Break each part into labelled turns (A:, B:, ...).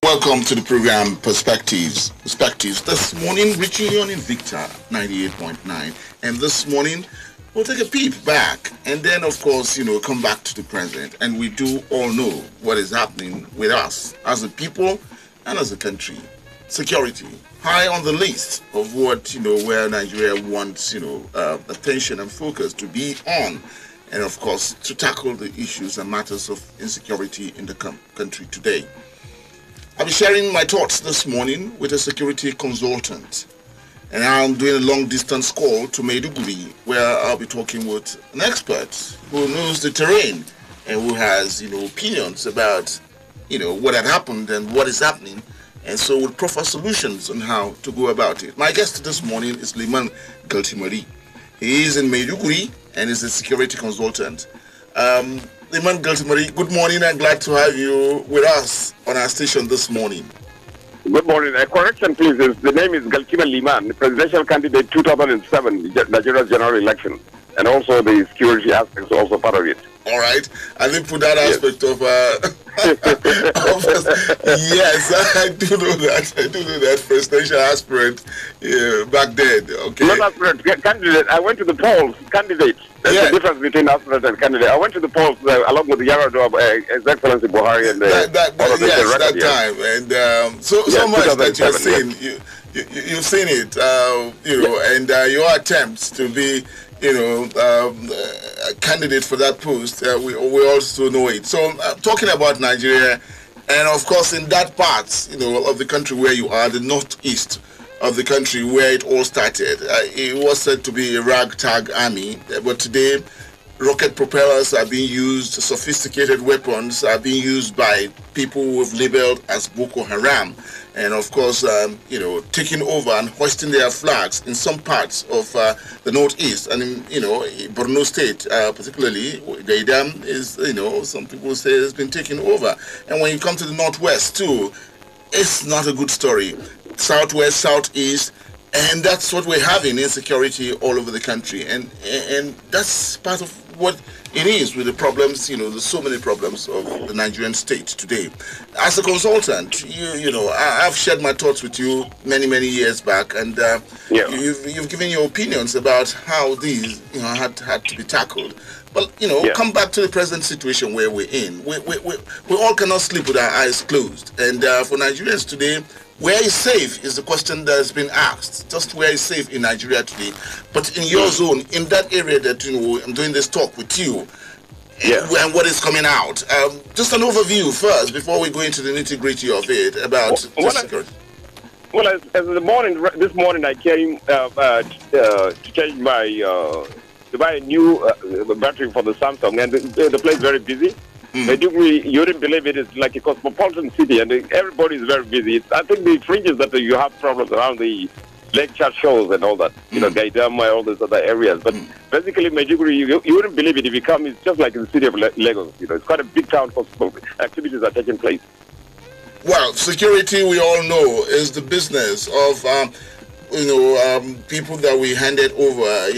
A: Welcome to the program Perspectives. This morning, reaching you on Invicta 98.9. And this morning, we'll take a peep back and then, of course, come back to the present. And we do all know what is happening with us as a people and as a country. Security, high on the list of what, where Nigeria wants, attention and focus to be on. And, of course, to tackle the issues and matters of insecurity in the country today. I'll be sharing my thoughts this morning with a security consultant. And I'm doing a long-distance call to Maiduguri, where I'll be talking with an expert who knows the terrain and who has, opinions about, what had happened and what is happening. And so will proffer solutions on how to go about it. My guest this morning is Liman Galtimari. He is in Maiduguri and is a security consultant. Liman Galtimari, good morning and glad to have you with us on our station this morning.
B: Good morning. A correction, please. The name is Galtima Liman, presidential candidate 2007 Nigeria's general election, and also the security aspect is also part of it.
A: All right. I didn't put that aspect of yes, I do know that presidential aspirant back then. Okay.
B: Not aspirant, candidate. I went to the polls, candidate. There's a difference between aspirant and candidate. I went to the polls along with the Yar'Adua of His Excellency Buhari and
A: that time. And so much that you've seen. You've seen it, and your attempts to be a candidate for that post, we also know it. So talking about Nigeria, and of course in that part, of the country where you are, the northeast of the country where it all started, it was said to be a ragtag army, but today rocket propellers are being used, sophisticated weapons are being used by people who have labeled as Boko Haram. And of course, taking over and hoisting their flags in some parts of the northeast and in, Borno State, particularly, Gaidam is, some people say has been taken over. And when you come to the northwest too, it's not a good story. Southwest, southeast, and that's what we're having, insecurity all over the country. And that's part of what it is with the problems, there's so many problems of the Nigerian state today. As a consultant, I've shared my thoughts with you many, many years back, and you've given your opinions about how these, had to be tackled. But, come back to the present situation where we're in. We all cannot sleep with our eyes closed. And for Nigerians today, where is safe is the question that has been asked. Just where is safe in Nigeria today? But in your zone, in that area that, I'm doing this talk with you, and what is coming out. Just an overview first, before we go into the nitty-gritty of it, about security.
B: Well, this morning I came to change to buy a new battery for the Samsung, and the place is very busy. Maiduguri, you wouldn't believe it, is like a cosmopolitan city, and everybody is very busy. I think the fringes that you have problems around the Lake Chad shows and all that, Gaidama, all those other areas. But basically, Maiduguri, you wouldn't believe it if you come, it's just like in the city of Lagos. It's quite a big town because activities are taking place.
A: Well, security, we all know, is the business of people that we handed over,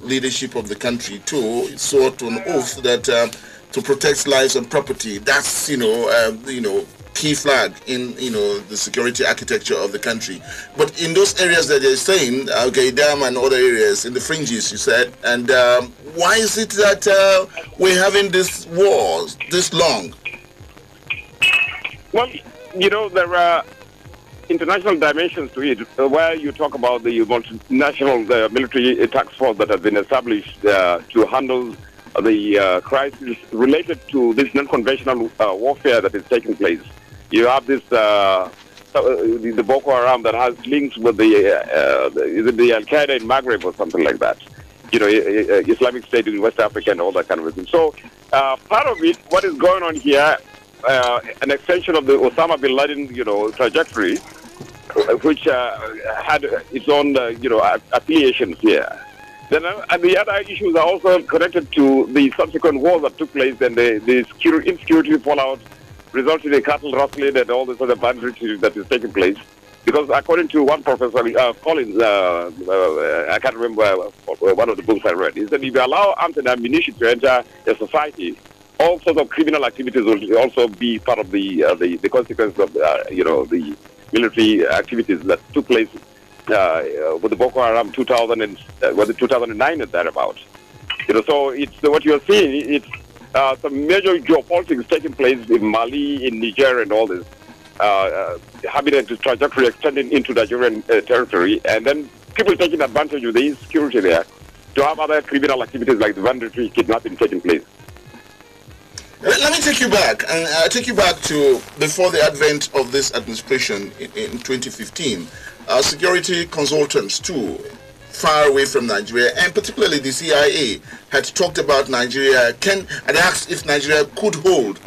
A: leadership of the country to, swore to an oath that to protect lives and property. That's, key flag in, the security architecture of the country. But in those areas that you're saying, Gaidam and other areas, in the fringes, you said, and why is it that we're having this war this long?
B: Well, there are international dimensions to it, where you talk about the multinational military task force that has been established to handle the crisis related to this non-conventional warfare that is taking place. You have this the Boko Haram that has links with the Al-Qaeda in Maghreb or something like that. Islamic State in West Africa and all that kind of thing. So part of it, what is going on here, an extension of the Osama bin Laden, trajectory, which had its own, affiliations here. Then the other issues are also connected to the subsequent wars that took place and the insecurity fallout resulted in cattle rustling and all this other banditry that is taking place. Because according to one professor, Collins, I can't remember one of the books I read, he said if you allow arms and ammunition to enter a society, all sorts of criminal activities will also be part of the consequence of the military activities that took place with the Boko Haram 2009 and thereabouts. So it's what you're seeing. It's some major geopolitics taking place in Mali, in Niger, and all this, having a trajectory extending into Nigerian territory, and then people taking advantage of the insecurity there to have other criminal activities like the banditry, kidnapping taking place.
A: Let me take you back, and take you back to before the advent of this administration in 2015. Security consultants too, far away from Nigeria, and particularly the CIA, had talked about Nigeria, and asked if Nigeria could hold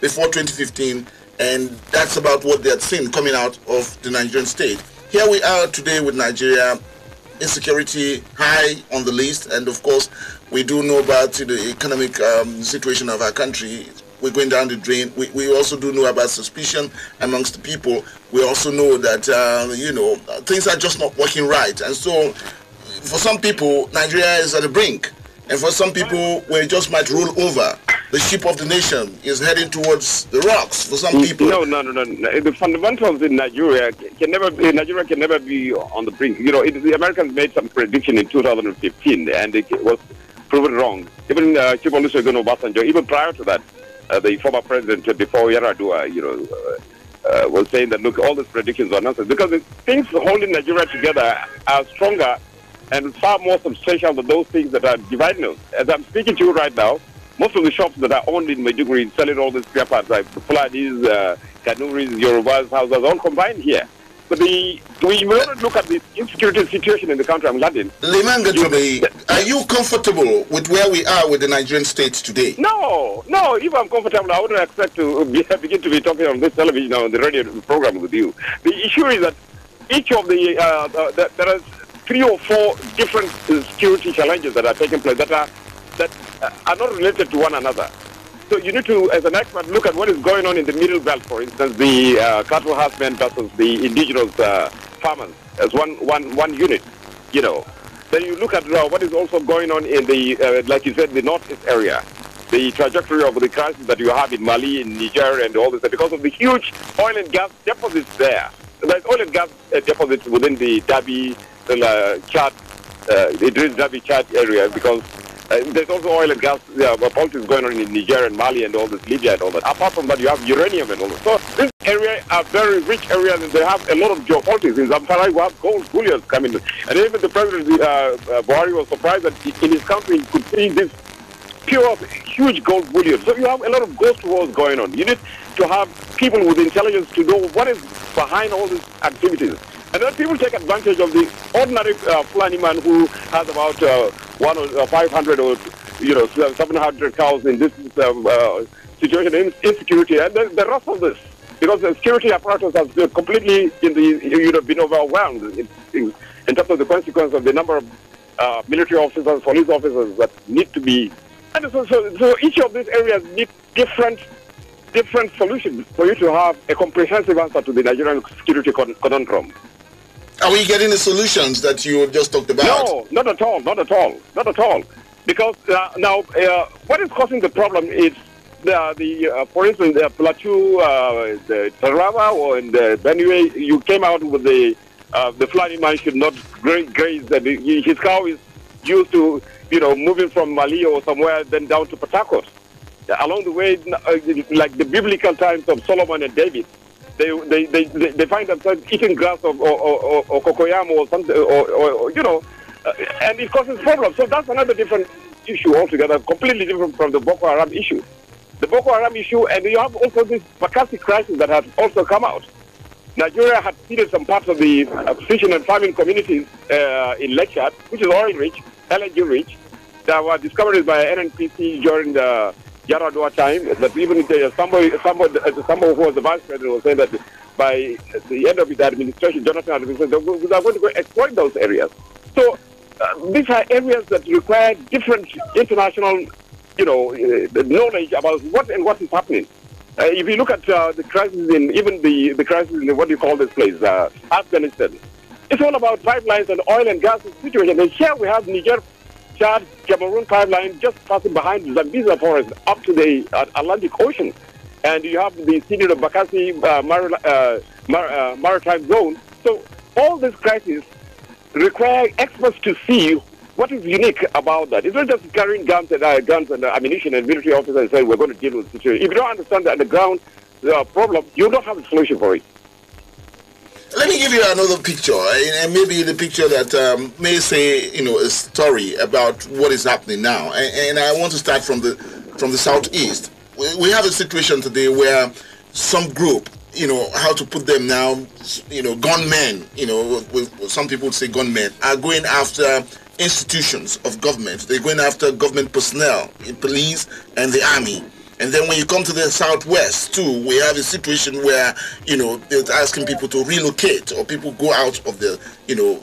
A: before 2015, and that's about what they had seen coming out of the Nigerian state. Here we are today with Nigeria, insecurity high on the list, and of course we do know about the economic situation of our country. We're going down the drain. We also do know about suspicion amongst the people. We also know that things are just not working right, and so for some people Nigeria is at the brink, and for some people we just might roll over. The ship of the nation is heading towards the rocks for some people.
B: No. The fundamentals in Nigeria can never be on the brink. The Americans made some prediction in 2015, and it was proven wrong. Even Chief Olusegun Obasanjo, even prior to that, the former president before Yar'Adua, was saying that, look, all these predictions are nonsense, because the things holding Nigeria together are stronger and far more substantial than those things that are dividing us. As I'm speaking to you right now, most of the shops that are owned in Maiduguri selling all these spare parts, like Fulanis, Kanuris, Yorubas, Hausas, all combined here. But we want to look at the insecurity situation in the country. I'm landing.
A: Liman Gatobe, are you comfortable with where we are with the Nigerian state today?
B: No. If I'm comfortable, I wouldn't expect to begin to be talking on this television or on the radio program with you. The issue is that each of there are 3 or 4 different security challenges that are taking place that are not related to one another. So you need to, as an expert, look at what is going on in the Middle Belt, for instance, the cattle husband versus the indigenous farmers as one unit, Then you look at what is also going on in the, like you said, the northeast area, the trajectory of the crisis that you have in Mali, in Niger, and all this, because of the huge oil and gas deposits there. There's oil and gas deposits within the Dabi, Chad, Idris Dabi Chad area, because there's also oil and gas politics going on in Niger and Mali and all this, Libya and all that. Apart from that, you have uranium and all that. So this area are very rich areas, and they have a lot of geopolitics. In Zamfara, you have gold bullion coming. And even the president, Buhari, was surprised that in his country he could see this pure, huge gold bullion. So you have a lot of ghost wars going on. You need to have people with intelligence to know what is behind all these activities. And then people take advantage of the ordinary Fulani man who has about 500 or 700 cows in this situation, insecurity, and then the rest of this, because the security apparatus has completely been overwhelmed in terms of the consequence of the number of military officers, police officers that need to be. And so each of these areas need different solutions for you to have a comprehensive answer to the Nigerian security conundrum.
A: Are we getting the solutions that you just talked about?
B: No, not at all. Because now, what is causing the problem is for instance, the Plateau, the Taraba, or in the Benue, you came out with the Fulani man should not graze. His cow is used to, moving from Mali or somewhere, then down to Port Harcourt. Along the way, like the biblical times of Solomon and David, they find themselves eating grass or cocoyam or something, and it causes problems. So that's another different issue altogether, completely different from the Boko Haram issue. The Boko Haram issue, and you have also this Bakassi crisis that has also come out. Nigeria had ceded some parts of the fishing and farming communities in Lake Chad, which is oil-rich, LNG-rich, that were discovered by NNPC during the Yar'Adua time. That even somebody who was the vice president was saying that by the end of the administration, Jonathan administration, they are going to go exploit those areas. So these are areas that require different international, knowledge about what is happening. If you look at the crisis in the crisis in what do you call this place, Afghanistan, it's all about pipelines and oil and gas situation. And here we have Niger Chad Cameroon pipeline just passing behind Zambeza Forest up to the Atlantic Ocean. And you have the city of Bakassi maritime zone. So all these crises require experts to see what is unique about that. It's not just carrying guns and ammunition and military officers and saying we're going to deal with the situation. If you don't understand the underground problem, you don't have a solution for it.
A: Let me give you another picture, and maybe the picture that may say, a story about what is happening now. And I want to start from the southeast. We have a situation today where some group, how to put them now, gunmen, some people would say gunmen, are going after institutions of government. They're going after government personnel, police and the army. And then when you come to the southwest too, we have a situation where, they're asking people to relocate or people go out of the,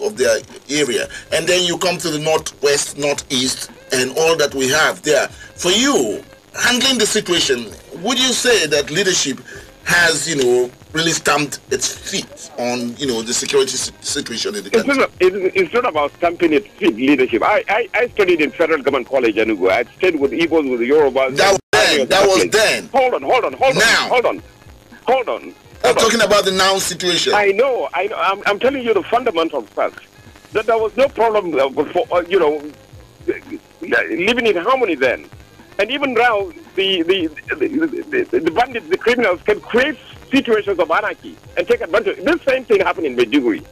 A: of their area. And then you come to the northwest, northeast, and all that we have there. For you, handling the situation, would you say that leadership has, really stamped its feet on, the security situation in the country?
B: It's not about stamping its feet, leadership. I studied in Federal Government College, Enugu. I stayed with Igbos, with the Yorubas.
A: That was then.
B: Hold on.
A: I'm talking about the now situation.
B: I know. I'm telling you the fundamental fact that there was no problem before, living in harmony then. And even now, the bandits, the criminals can create situations of anarchy and take advantage. This same thing happened in Maiduguri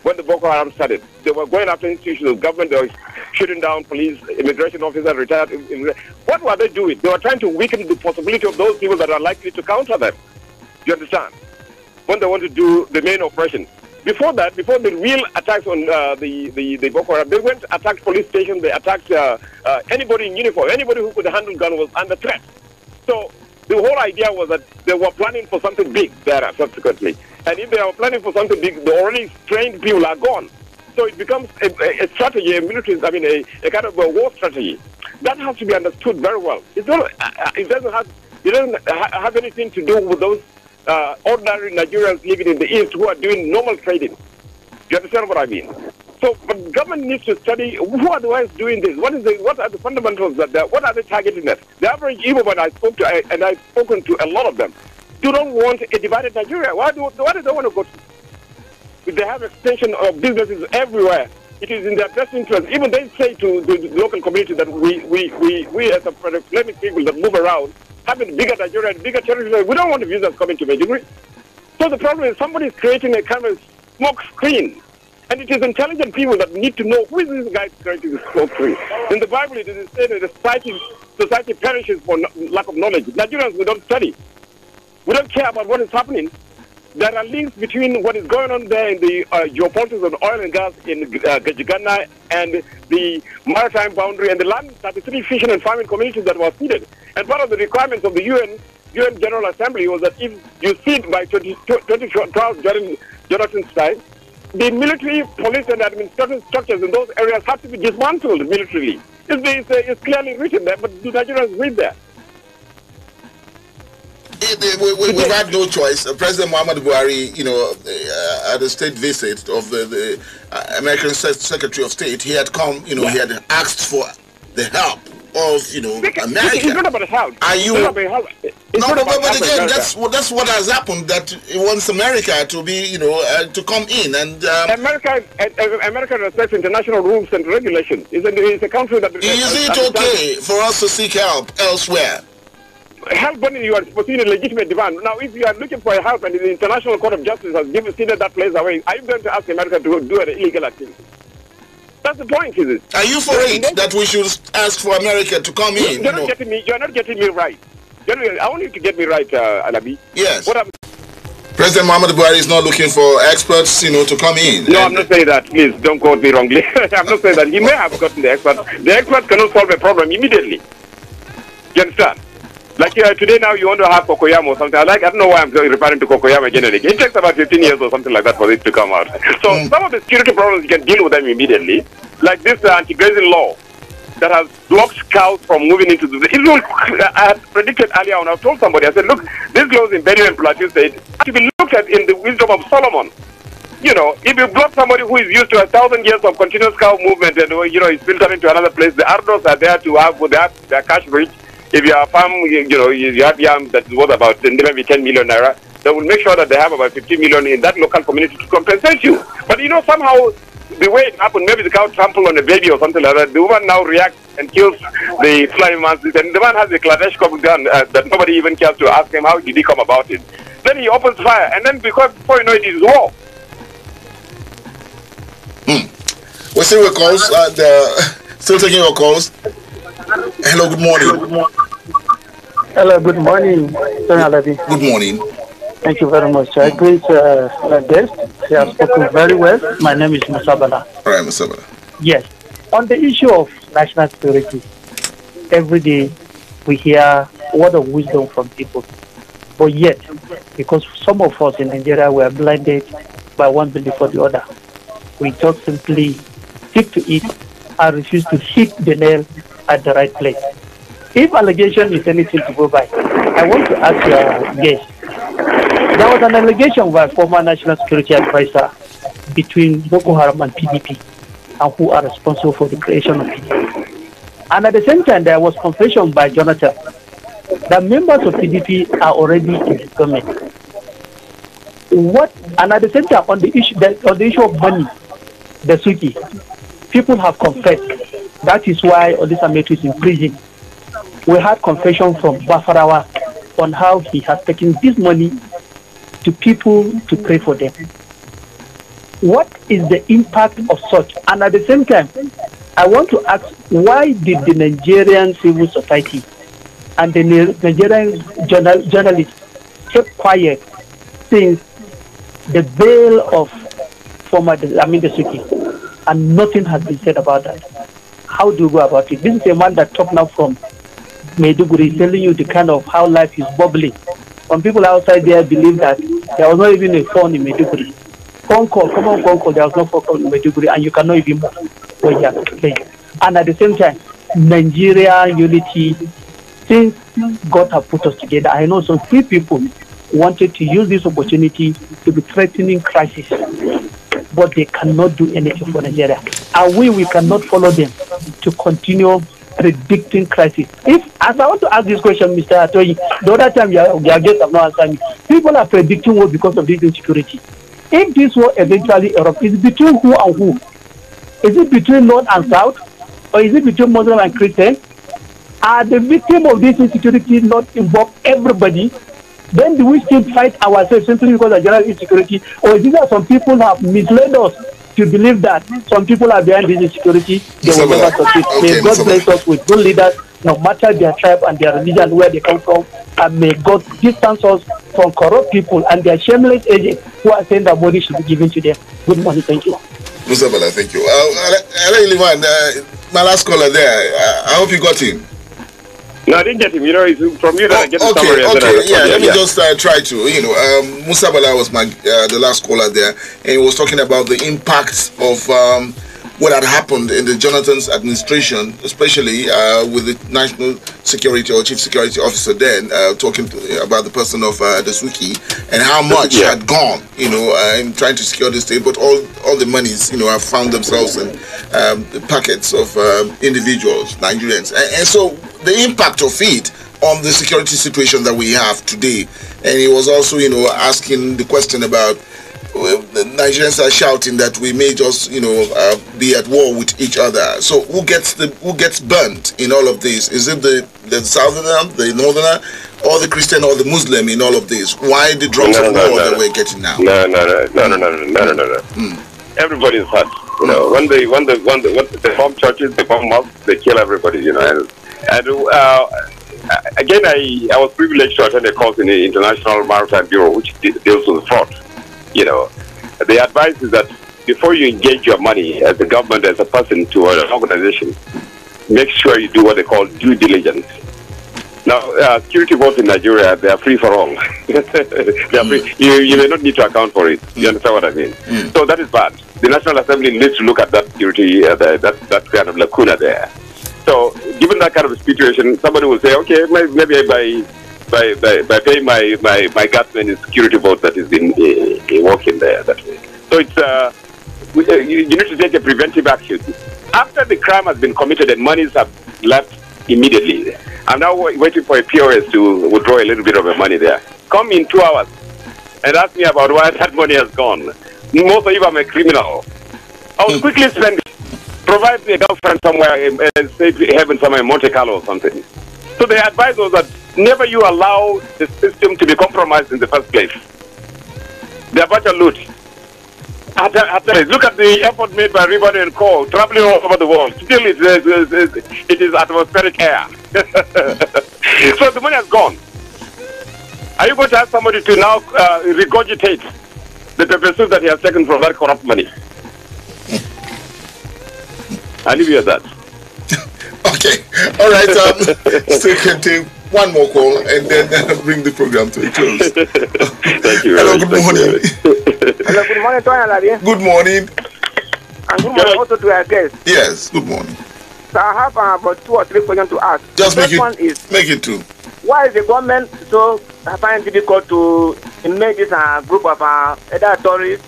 B: when the Boko Haram started. They were going after institutions of government. They were shooting down police, immigration officers, retired. What were they doing? They were trying to weaken the possibility of those people that are likely to counter them. You understand? When they want to do the main operation. Before that, before the real attacks on the Boko Haram, they went to attack police stations, they attacked anybody in uniform, anybody who could handle gun was under threat. So the whole idea was that they were planning for something big there subsequently. And if they are planning for something big, the already trained people are gone. So it becomes a strategy, a military, a kind of a war strategy. That has to be understood very well. It doesn't have anything to do with those ordinary Nigerians living in the East who are doing normal trading. Do you understand what I mean? So, but government needs to study who are the ones doing this. What are the fundamentals what are they targeting at? The average Igbo man I spoke to, and I've spoken to a lot of them, do not want a divided Nigeria. Why do they want to go to? They have extension of businesses everywhere. It is in their best interest. Even they say to the local community that we as a Flemish people that move around, having bigger Nigeria and bigger territory, we don't want the visitors coming to Maiduguri. So the problem is somebody is creating a kind of smoke screen. And it is intelligent people that need to know who is this guy creating the smoke screen. In the Bible, it is said that society perishes for lack of knowledge. Nigerians, we don't study. We don't care about what is happening. There are links between what is going on there in the geopolitics of oil and gas in Gajigana and the maritime boundary and the land 33 fishing and farming communities that were ceded. And part of the requirements of the UN General Assembly was that if you cede by 2012 during Jonathan's time, the military, police and administrative structures in those areas have to be dismantled militarily. It's clearly written there, but do Nigerians read there?
A: We've had no choice. President Muhammadu Buhari, at a state visit of the American Secretary of State, he had come, he had asked for the help of America.
B: It's not about help.
A: Are you?
B: It's not about help.
A: But again, that's what has happened. That he wants America to be, to come in and.
B: America respects international rules and regulations. It's a country that.
A: Is it okay for us to seek help elsewhere?
B: Help when you are pursuing a legitimate demand. Now, if you are looking for help and the International Court of Justice has ceded that place away, are you going to ask America to do an illegal activity? That's the point, is it?
A: Are you for it that we should ask for America to come in?
B: You're not getting me right. I want you to get me right, Alabi.
A: Yes. President Muhammadu Buhari is not looking for experts, to come in.
B: No, I'm not saying that. Please, don't quote me wrongly. I'm not saying that. He may have gotten the experts. The experts cannot solve a problem immediately. You understand? Like today now you want to have Cocoyam or something. I don't know why I'm referring to Cocoyam again and again. It takes about 15 years or something like that for it to come out. So some of the security problems, you can deal with them immediately. Like this anti-grazing law that has blocked cows from moving into the... I had predicted earlier on, I told somebody, I said, look, these laws in Benue and Plateau State have to be looked at in the wisdom of Solomon. if you block somebody who is used to 1,000 years of continuous cow movement and, is filtering to another place, the Ardos are there to have their cash rich. If you are a farm, you have yam that is worth about maybe 10 million naira, they will make sure that they have about 50 million in that local community to compensate you. But, somehow, the way it happened, maybe the cow trampled on a baby or something like that, the woman now reacts and kills the flying monsters, and the man has a Kalashnikov gun that nobody even cares to ask him how did he come about it. Then he opens fire, and then before you know it is war.
A: We're still with calls. Still taking your calls. Hello, good morning.
C: Hello, good morning, Senator Levy.
A: Good morning.
C: Thank you very much. I greet the guest. He has spoken very well. My name is Musabala.
A: All right, Musabala.
C: Yes. On the issue of national security, every day we hear a word of wisdom from people. But yet, because some of us in Nigeria were blinded by one belief or the other, we just simply stick to it and refuse to hit the nail at the right place. If allegation is anything to go by, I want to ask your guest. There was an allegation by former National Security Advisor between Boko Haram and PDP, and who are responsible for the creation of PDP. And at the same time, there was confession by Jonathan that members of PDP are already in the government. And at the same time, on the issue of money, the Suki, people have confessed. That is why Odisa Metu is in prison. We had confession from Bafarawa on how he has taken this money to people to pray for them. What is the impact of such? And at the same time, I want to ask, why did the Nigerian civil society and the Nigerian journalists keep quiet since the bail of former Suki, and nothing has been said about that? How do you go about it? This is a man that talked now from Maiduguri, telling you the kind of how life is bubbling. Some people outside there believe that there was not even a phone in Maiduguri. Phone call, there was no phone call in Maiduguri, and you cannot even move where you are playing. And at the same time, Nigeria unity, since God have put us together, I know some few people wanted to use this opportunity to be threatening crisis, but they cannot do anything for Nigeria. And we cannot follow them to continue predicting crisis. As I want to ask this question, Mr. Atoyi, the other time your guests have not answered me. People are predicting war because of this insecurity. If this war eventually erupts, is it between who and who? Is it between North and South? Or is it between Muslim and Christian? Are the victims of this insecurity not involve everybody? Then do we still fight ourselves simply because of general insecurity? Or is it that some people have misled us to believe that some people are behind this insecurity? They will never succeed. May God bless us with good leaders, no matter their tribe and their religion, where they come from. And may God distance us from corrupt people and their shameless agents who are saying that money should be given to them. Good morning. Thank you.
A: Musabala, thank you. My last caller there, I hope you got him.
B: No, I didn't get him. It's from you that I get the summary.
A: Let me just try to. Musabala was the last caller there, and he was talking about the impact of what had happened in the Jonathan's administration, especially with the national security or chief security officer then talking about the person of Dasuki and how much had gone, in trying to secure the state, but all the monies, have found themselves in the pockets of individuals, Nigerians, and so the impact of it on the security situation that we have today. And he was also, asking the question about the Nigerians are shouting that we may just, be at war with each other. So who gets burnt in all of this? Is it the southerner, the northerner, or the Christian or the Muslim in all of this? Why the drugs of war that we're getting now?
B: No. Everybody is hurt. When they bomb churches, they bomb mosques, they kill everybody. Again, I was privileged to attend a course in the International Maritime Bureau, which deals with fraud. The advice is that before you engage your money as a government, as a person to an organization, make sure you do what they call due diligence. Now, security votes in Nigeria, they are free for all. They are free. You may not need to account for it. You understand what I mean? So that is bad. The National Assembly needs to look at that security, that kind of lacuna there. So, given that kind of situation, somebody will say, okay, maybe by paying my gas man in security vote that has been working there that way. So it's you need to take a preventive action. After the crime has been committed and monies have left immediately, I'm now waiting for a POS to withdraw a little bit of the money there. Come in 2 hours and ask me about why that money has gone. Most of you, I'm a criminal. I will quickly spend it. Provide me a girlfriend somewhere, say heaven somewhere in Monte Carlo or something. So they advise us that never you allow the system to be compromised in the first place. They are about to loot. Look at the effort made by Ribon and Co. traveling all over the world. Still, it is atmospheric air. So the money has gone. Are you going to ask somebody to now regurgitate the pepper soup that he has taken from that corrupt money? I'll leave you at that.
A: Okay. All right. Still can take one more call and then bring the program to a close.
B: Thank you.
A: Hello, good morning.
D: Hello, good morning, Tony Aladdin.
A: Good morning.
D: And good morning also to our guests.
A: Yes, good morning.
D: So I have about 2 or 3 questions to ask.
A: Just
D: the first one is,
A: make it 2.
D: why is the government so find it difficult to make this group of either terrorists,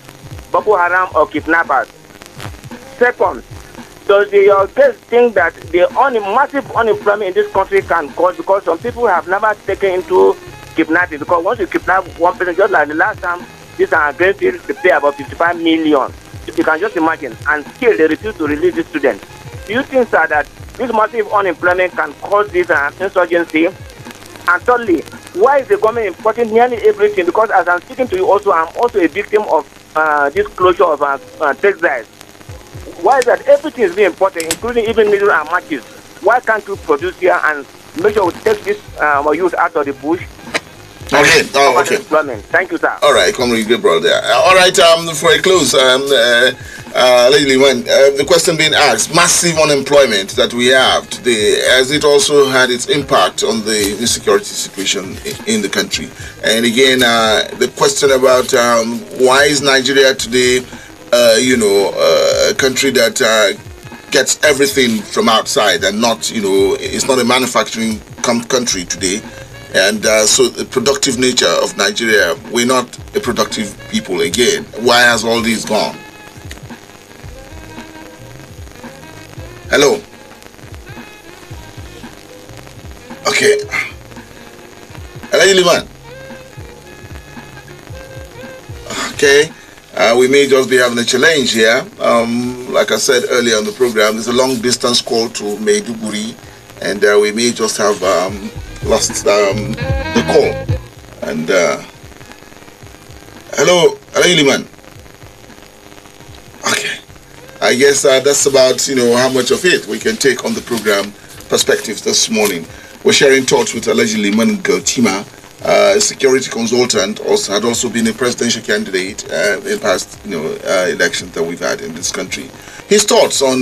D: Boko Haram or kidnappers? Second, does your guest think that the massive unemployment in this country can cause, because some people have never taken into kidnapping, because once you kidnap one person, just like the last time, this Greenfield, they pay about 55 million. If you can just imagine, and still they refuse to release the students. Do you think, sir, that this massive unemployment can cause this insurgency? And thirdly, why is the government importing nearly everything? Because as I'm speaking to you also, I'm also a victim of this closure of textiles. Why is that everything is being imported, including even needle and matches? Why can't we produce here and make sure we take this youth out of the bush?
A: Okay. Oh, okay.
D: Thank you, sir.
A: All right, Comrade Gabriel there. All right. For a close, Lady Liman, the question being asked: massive unemployment that we have today, has it also had its impact on the insecurity situation in the country? And again, the question about why is Nigeria today, a country that gets everything from outside and not, it's not a manufacturing country today. And so the productive nature of Nigeria, we're not a productive people again. Why has all this gone? Hello? Okay. Hello, Liman. Okay. We may just be having a challenge here. Like I said earlier on the program, there's a long distance call to Maiduguri, and we may just have lost the call. And hello, Liman. Okay, I guess that's about how much of it we can take on the program Perspectives this morning. We're sharing thoughts with Alhaji Liman Galtima, a security consultant, had also been a presidential candidate in past elections that we've had in this country. His thoughts on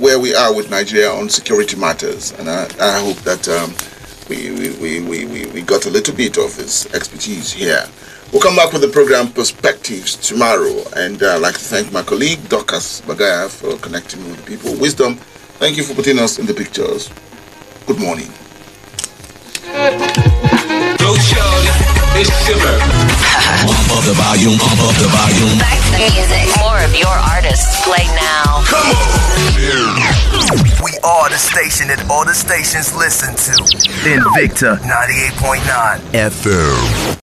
A: where we are with Nigeria on security matters, and I hope that we got a little bit of his expertise here. We'll come back with the program Perspectives tomorrow, and I'd like to thank my colleague Dorcas Bagaya for connecting me with the people. Wisdom, thank you for putting us in the pictures. Good morning.
E: Go Charlie, it's Shimmer. Pump up the volume, pump up the volume.
F: Back to the music. More of your artists play now.
E: Come on.
G: We are the station that all the stations listen to. Invicta 98.9 FM.